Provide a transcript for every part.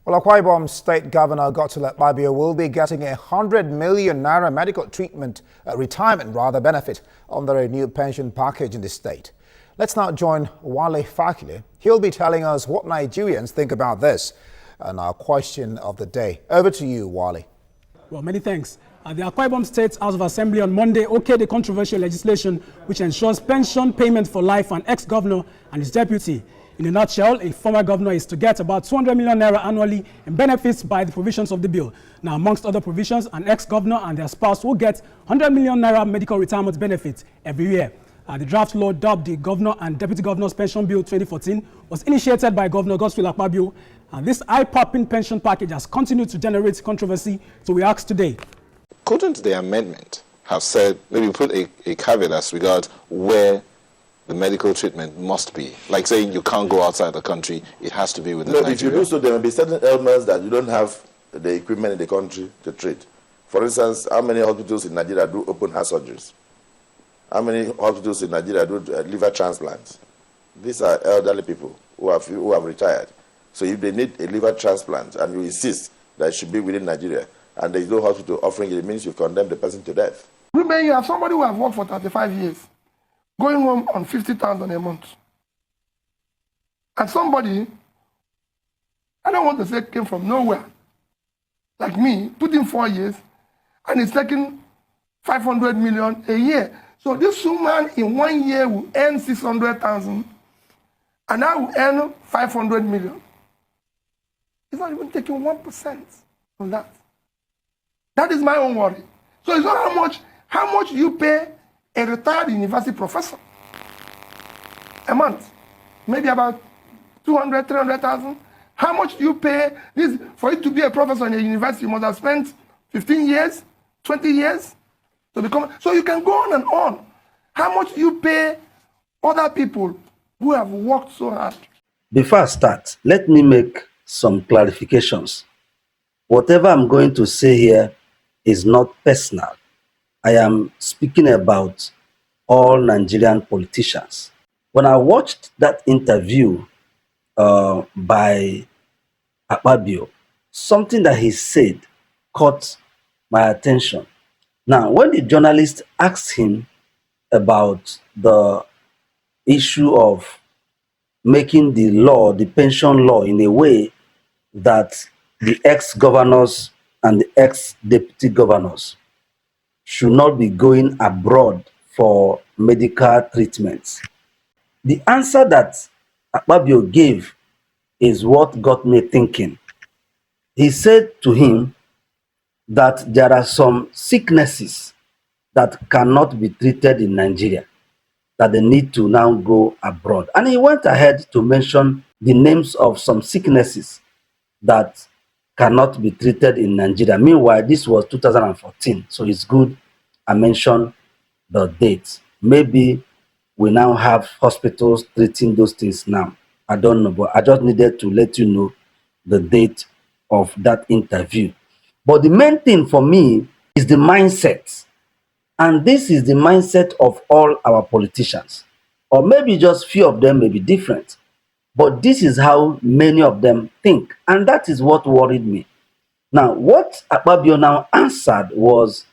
Well, Akpabio State Governor Akpabio will be getting a 100 million naira medical retirement benefit under a new pension package in the state. Let's now join Wale Fakile. He'll be telling us what Nigerians think about this and our question of the day. Over to you, Wale. Well, many thanks. The Akpabio State House of Assembly on Monday okayed the controversial legislation which ensures pension payment for life for an ex-governor and his deputy. In a nutshell, a former governor is to get about 200 million naira annually in benefits by the provisions of the bill. Now, amongst other provisions, an ex-governor and their spouse will get 100 million naira medical retirement benefits every year. The draft law, dubbed the Governor and Deputy Governor's Pension Bill 2014, was initiated by Governor Akpabio. And this eye-popping pension package has continued to generate controversy, so we ask today. Couldn't the amendment have said, maybe put a caveat as regards where the medical treatment must be? Like saying you can't go outside the country, it has to be within Nigeria. If you do so, there will be certain ailments that you don't have the equipment in the country to treat. For instance, how many hospitals in Nigeria do open heart surgeries? How many hospitals in Nigeria do liver transplants? These are elderly people who have retired. So if they need a liver transplant and you insist that it should be within Nigeria and there is no hospital offering it, it means you condemn the person to death. Women, you have somebody who has worked for 35 years, going home on 50,000 a month. And somebody, I don't want to say came from nowhere, like me, put in 4 years, and is taking 500 million a year. So this woman in 1 year will earn 600,000, and I will earn 500 million. It's not even taking 1% on that. That is my own worry. So it's not how much you pay a retired university professor a month, maybe about 200, 300,000. How much do you pay this for you to be a professor in a university? You must have spent 15 years, 20 years to become. So you can go on and on. How much do you pay other people who have worked so hard? Before I start, let me make some clarifications. Whatever I'm going to say here is not personal. I am speaking about all Nigerian politicians. When I watched that interview by Akpabio, something that he said caught my attention. Now, when the journalist asked him about the issue of making the law, the pension law, in a way that the ex-governors and the ex-deputy governors should not be going abroad for medical treatments, the answer that Akpabio gave is what got me thinking. He said to him that there are some sicknesses that cannot be treated in Nigeria, that they need to now go abroad. And he went ahead to mention the names of some sicknesses that cannot be treated in Nigeria. Meanwhile, this was 2014, so it's good I mentioned the dates. Maybe we now have hospitals treating those things now. I don't know, but I just needed to let you know the date of that interview. But the main thing for me is the mindset. And this is the mindset of all our politicians. Or maybe just few of them may be different. But this is how many of them think. And that is what worried me. Now, what Akpabio now answered was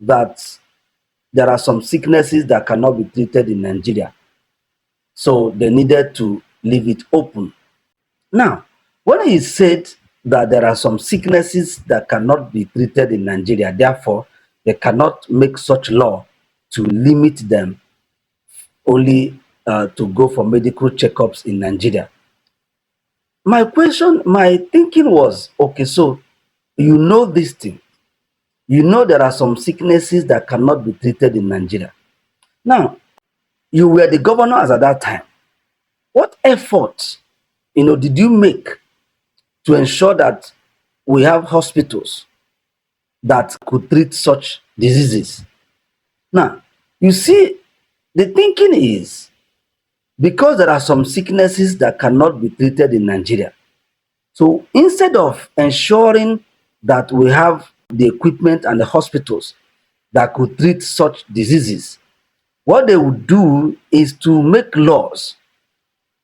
that there are some sicknesses that cannot be treated in Nigeria. So they needed to leave it open. Now, when he said that there are some sicknesses that cannot be treated in Nigeria, therefore, they cannot make such law to limit them only to go for medical checkups in Nigeria. My thinking was, okay, so you know this thing. You know there are some sicknesses that cannot be treated in Nigeria. Now, you were the governor at that time. What effort, did you make to ensure that we have hospitals that could treat such diseases? Now, you see, the thinking is, because there are some sicknesses that cannot be treated in Nigeria, so instead of ensuring that we have the equipment and the hospitals that could treat such diseases, what they would do is to make laws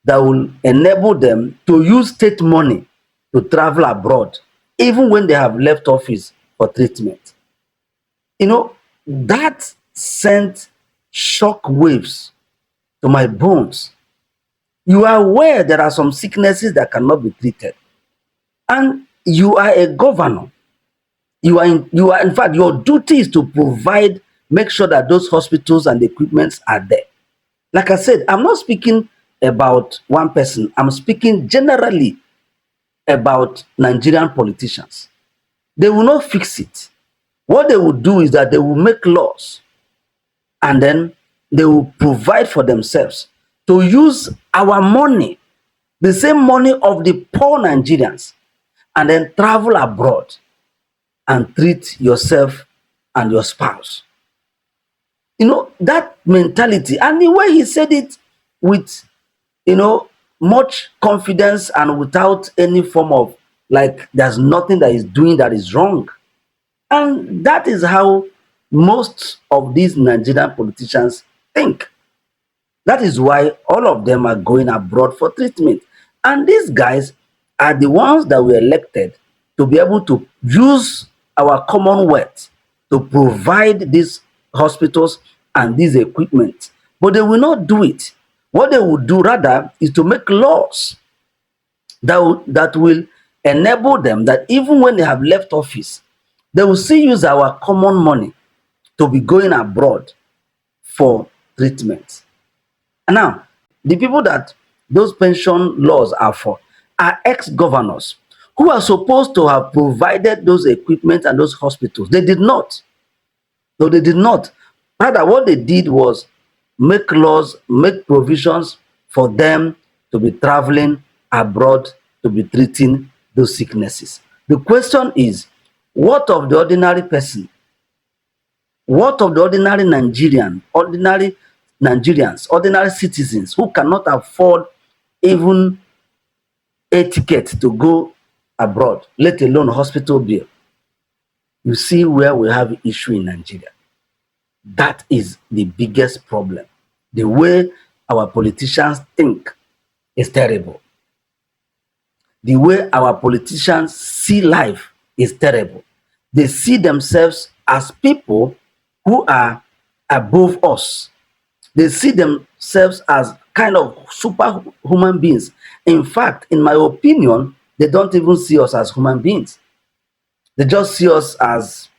that will enable them to use state money to travel abroad, even when they have left office for treatment. You know, that sent shock waves to my bones. You are aware there are some sicknesses that cannot be treated, and you are a governor. In fact, your duty is to provide, make sure that those hospitals and equipments are there. Like I said, I'm not speaking about one person. I'm speaking generally about Nigerian politicians. They will not fix it. What they will do is that they will make laws, and then they will provide for themselves to use our money, the same money of the poor Nigerians, and then travel abroad and treat yourself and your spouse. You know, that mentality, and the way he said it with, you know, much confidence and without any form of, like, there's nothing that he's doing that is wrong. And that is how most of these Nigerian politicians think. That is why all of them are going abroad for treatment. And these guys are the ones that were elected to be able to use our commonwealth to provide these hospitals and these equipment. But they will not do it. What they will do rather is to make laws that will enable them that even when they have left office, they will still use our common money to be going abroad for treatment. And now, the people that those pension laws are for are ex-governors who are supposed to have provided those equipment and those hospitals. They did not. No, they did not. Rather, what they did was make laws, make provisions for them to be traveling abroad to be treating those sicknesses. The question is, what of the ordinary person? What of the ordinary Nigerians, ordinary citizens who cannot afford even a ticket to go abroad, let alone hospital bill? You see where we have issue in Nigeria. That is the biggest problem. The way our politicians think is terrible. The way our politicians see life is terrible. They see themselves as people who are above us. They see themselves as kind of superhuman beings. In fact, in my opinion, they don't even see us as human beings. They just see us as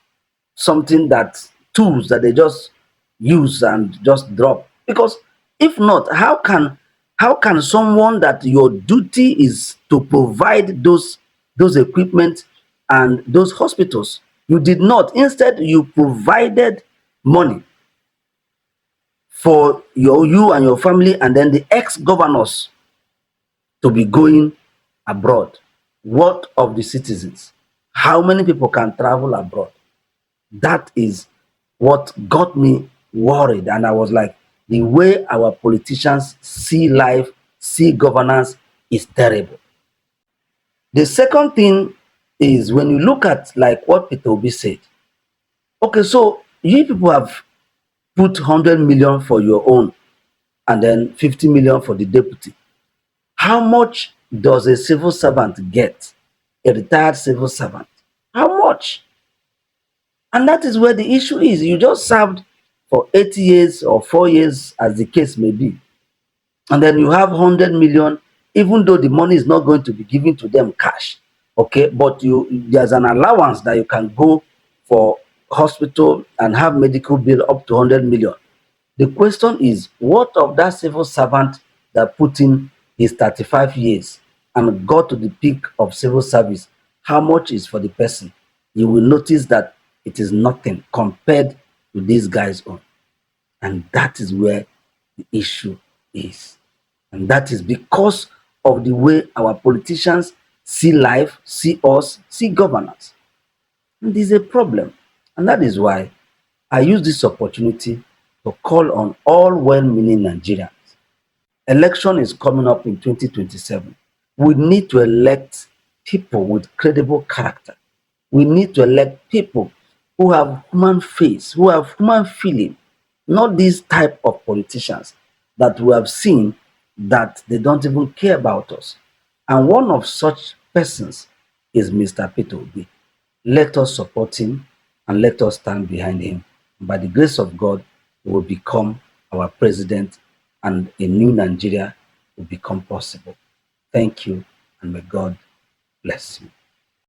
something that, tools that they just use and just drop. Because if not, how can someone that your duty is to provide those equipment and those hospitals, you did not. Instead, you provided money for you and your family, and then the ex-governors to be going abroad. What of the citizens? How many people can travel abroad? That is what got me worried. And I was like, the way our politicians see life, see governance is terrible. The second thing is when you look at like what Peter Obi said. Okay, so you people have put 100 million for your own and then 50 million for the deputy. How much does a civil servant get? A retired civil servant. How much? And that is where the issue is. You just served for 80 years or 4 years, as the case may be. And then you have 100 million, even though the money is not going to be given to them cash. Okay, but there's an allowance that you can go for hospital and have medical bill up to 100 million. The question is, what of that civil servant that put in his 35 years and got to the peak of civil service? How much is for the person? You will notice that it is nothing compared to these guys' own. And that is where the issue is. And that is because of the way our politicians see life, see us, see governance. And there's a problem. And that is why I use this opportunity to call on all well-meaning Nigerians. Election is coming up in 2027. We need to elect people with credible character. We need to elect people who have human face, who have human feeling, not these type of politicians that we have seen that they don't even care about us. And one of such persons is Mr. Peter Obi. Let us support him and let us stand behind him. By the grace of God, he will become our president and a new Nigeria will become possible. Thank you, and may God bless you.